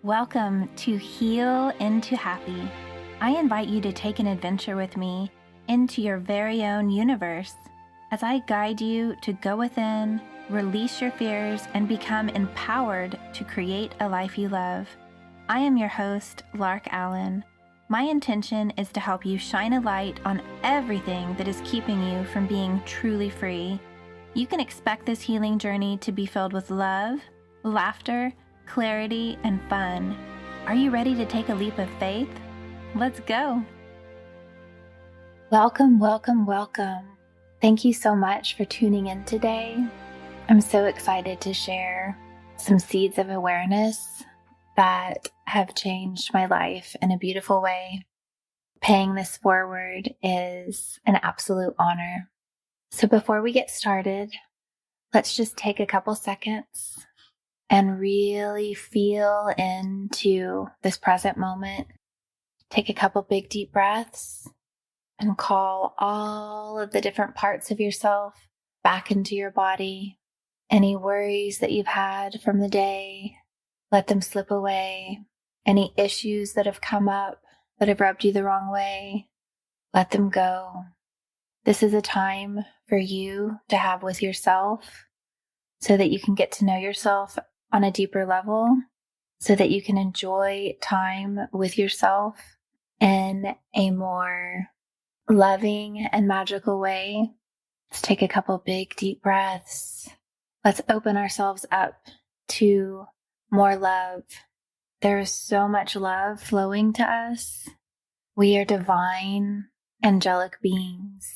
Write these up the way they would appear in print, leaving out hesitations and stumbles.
Welcome to Heal into Happy. I invite you to take an adventure with me into your very own universe as I guide you to go within, release your fears, and become empowered to create a life you love. I am your host, Lark Allen. My intention is to help you shine a light on everything that is keeping you from being truly free. You can expect this healing journey to be filled with love, laughter, clarity, and fun. Are you ready to take a leap of faith? Let's go. Welcome, welcome, welcome. Thank you so much for tuning in today. I'm so excited to share some seeds of awareness that have changed my life in a beautiful way. Paying this forward is an absolute honor. So before we get started, let's just take a couple seconds and really feel into this present moment. Take a couple big deep breaths and call all of the different parts of yourself back into your body. Any worries that you've had from the day, let them slip away. Any issues that have come up that have rubbed you the wrong way, let them go. This is a time for you to have with yourself so that you can get to know yourself on a deeper level, so that you can enjoy time with yourself in a more loving and magical way. Let's take a couple big deep breaths. Let's open ourselves up to more love. There is so much love flowing to us. We are divine, angelic beings,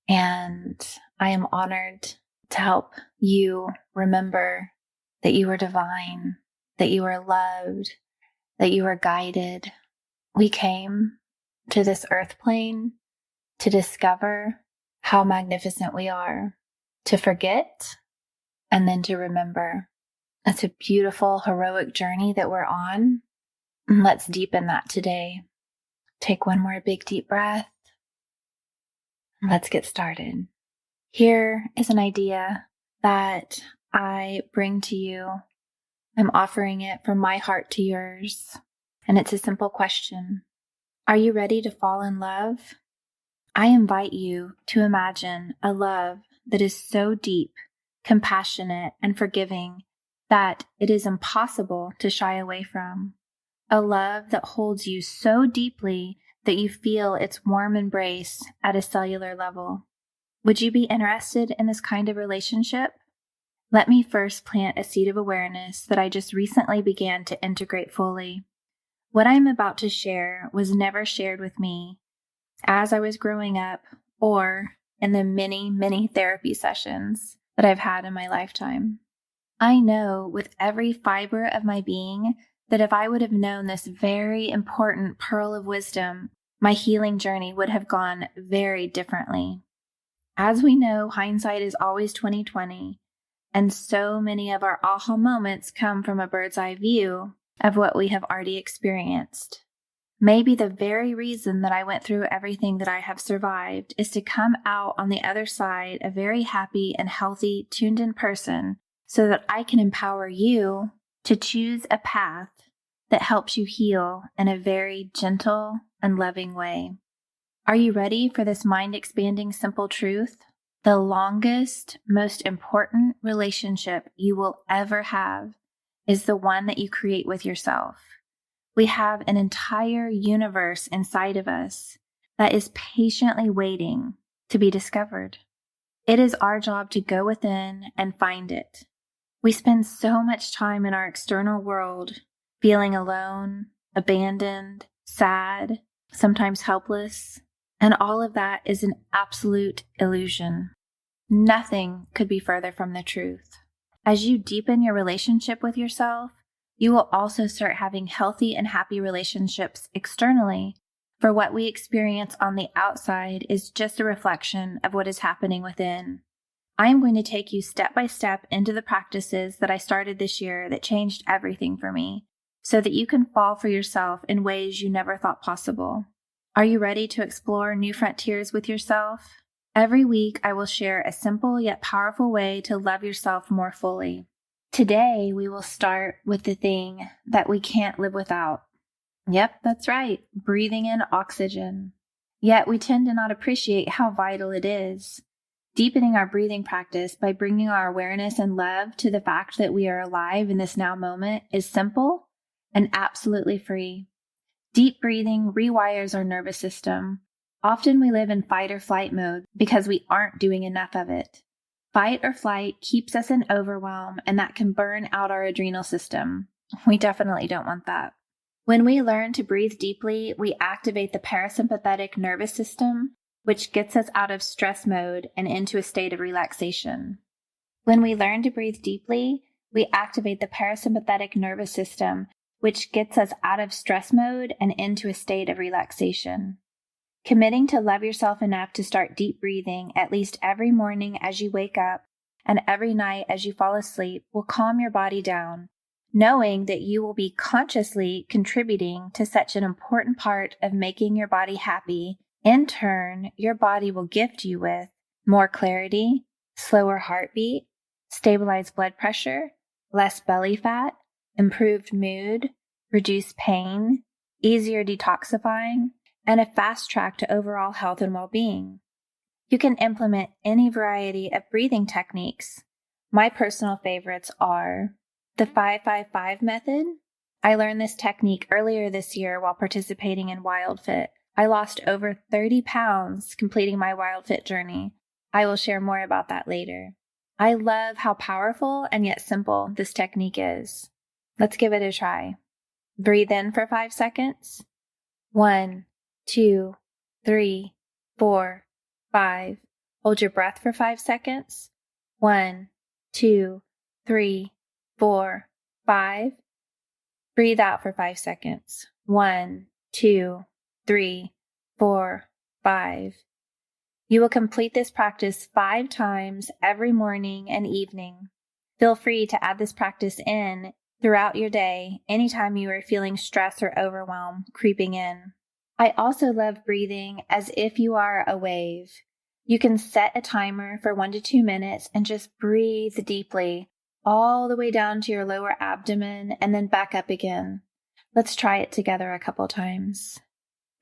and I am honored to help you remember that you are divine, that you are loved, that you are guided. We came to this earth plane to discover how magnificent we are, to forget, and then to remember. It's a beautiful, heroic journey that we're on. And let's deepen that today. Take one more big deep breath. Let's get started. Here is an idea that I bring to you. I'm offering it from my heart to yours. And it's a simple question. Are you ready to fall in love? I invite you to imagine a love that is so deep, compassionate, and forgiving that it is impossible to shy away from. A love that holds you so deeply that you feel its warm embrace at a cellular level. Would you be interested in this kind of relationship? Let me first plant a seed of awareness that I just recently began to integrate fully. What I'm about to share was never shared with me as I was growing up or in the many, many therapy sessions that I've had in my lifetime. I know with every fiber of my being that if I would have known this very important pearl of wisdom, my healing journey would have gone very differently. As we know, hindsight is always 20/20. And so many of our aha moments come from a bird's eye view of what we have already experienced. Maybe the very reason that I went through everything that I have survived is to come out on the other side a very happy and healthy, tuned-in person so that I can empower you to choose a path that helps you heal in a very gentle and loving way. Are you ready for this mind-expanding simple truth? The longest, most important relationship you will ever have is the one that you create with yourself. We have an entire universe inside of us that is patiently waiting to be discovered. It is our job to go within and find it. We spend so much time in our external world feeling alone, abandoned, sad, sometimes helpless. And all of that is an absolute illusion. Nothing could be further from the truth. As you deepen your relationship with yourself, you will also start having healthy and happy relationships externally, for what we experience on the outside is just a reflection of what is happening within. I am going to take you step by step into the practices that I started this year that changed everything for me, so that you can fall for yourself in ways you never thought possible. Are you ready to explore new frontiers with yourself? Every week, I will share a simple yet powerful way to love yourself more fully. Today, we will start with the thing that we can't live without. Yep, that's right, breathing in oxygen. Yet we tend to not appreciate how vital it is. Deepening our breathing practice by bringing our awareness and love to the fact that we are alive in this now moment is simple and absolutely free. Deep breathing rewires our nervous system. Often we live in fight or flight mode because we aren't doing enough of it. Fight or flight keeps us in overwhelm, and that can burn out our adrenal system. We definitely don't want that. When we learn to breathe deeply, we activate the parasympathetic nervous system, which gets us out of stress mode and into a state of relaxation. When we learn to breathe deeply, we activate the parasympathetic nervous system, which gets us out of stress mode and into a state of relaxation. Committing to love yourself enough to start deep breathing at least every morning as you wake up and every night as you fall asleep will calm your body down, knowing that you will be consciously contributing to such an important part of making your body happy. In turn, your body will gift you with more clarity, slower heartbeat, stabilized blood pressure, less belly fat, improved mood, reduced pain, easier detoxifying, and a fast track to overall health and well-being. You can implement any variety of breathing techniques. My personal favorites are the 5-5-5 method. I learned this technique earlier this year while participating in WildFit. I lost over 30 pounds completing my WildFit journey. I will share more about that later. I love how powerful and yet simple this technique is. Let's give it a try. Breathe in for 5 seconds. 1, 2, 3, 4, 5. Hold your breath for 5 seconds. 1, 2, 3, 4, 5. Breathe out for 5 seconds. 1, 2, 3, 4, 5. You will complete this practice 5 times every morning and evening. Feel free to add this practice in throughout your day anytime you are feeling stress or overwhelm creeping in. I also love breathing as if you are a wave. You can set a timer for 1 to 2 minutes and just breathe deeply all the way down to your lower abdomen and then back up again. Let's try it together a couple times.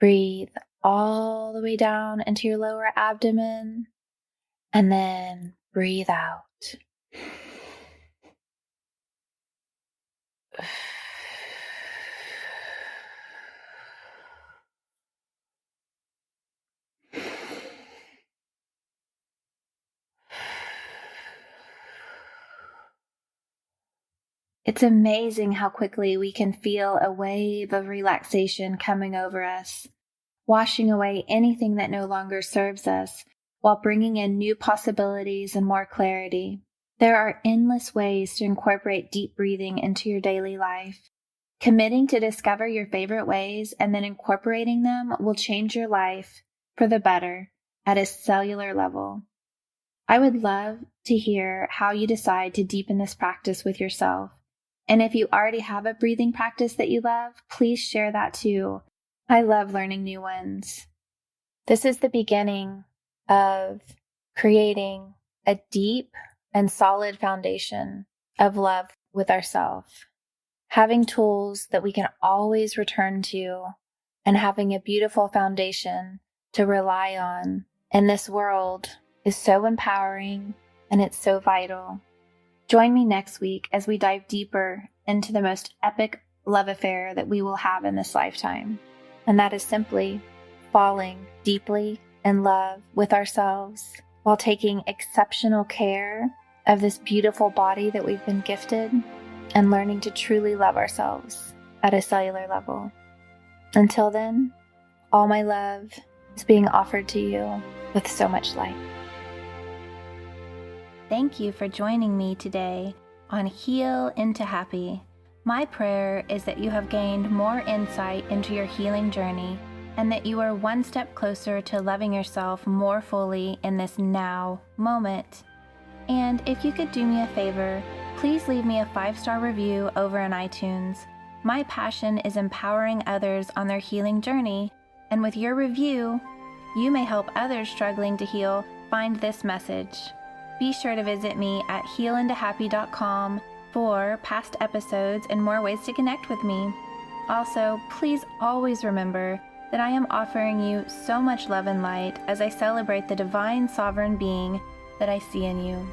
Breathe all the way down into your lower abdomen and then breathe out. It's amazing how quickly we can feel a wave of relaxation coming over us, washing away anything that no longer serves us while bringing in new possibilities and more clarity. There are endless ways to incorporate deep breathing into your daily life. Committing to discover your favorite ways and then incorporating them will change your life for the better at a cellular level. I would love to hear how you decide to deepen this practice with yourself. And if you already have a breathing practice that you love, please share that too. I love learning new ones. This is the beginning of creating a deep and solid foundation of love with ourselves. Having tools that we can always return to and having a beautiful foundation to rely on in this world is so empowering and it's so vital. Join me next week as we dive deeper into the most epic love affair that we will have in this lifetime. And that is simply falling deeply in love with ourselves while taking exceptional care of this beautiful body that we've been gifted and learning to truly love ourselves at a cellular level. Until then, all my love is being offered to you with so much light. Thank you for joining me today on Heal into Happy. My prayer is that you have gained more insight into your healing journey and that you are one step closer to loving yourself more fully in this now moment. And if you could do me a favor, please leave me a 5-star review over on iTunes. My passion is empowering others on their healing journey, and with your review, you may help others struggling to heal find this message. Be sure to visit me at healintohappy.com for past episodes and more ways to connect with me. Also, please always remember that I am offering you so much love and light as I celebrate the divine sovereign being that I see in you.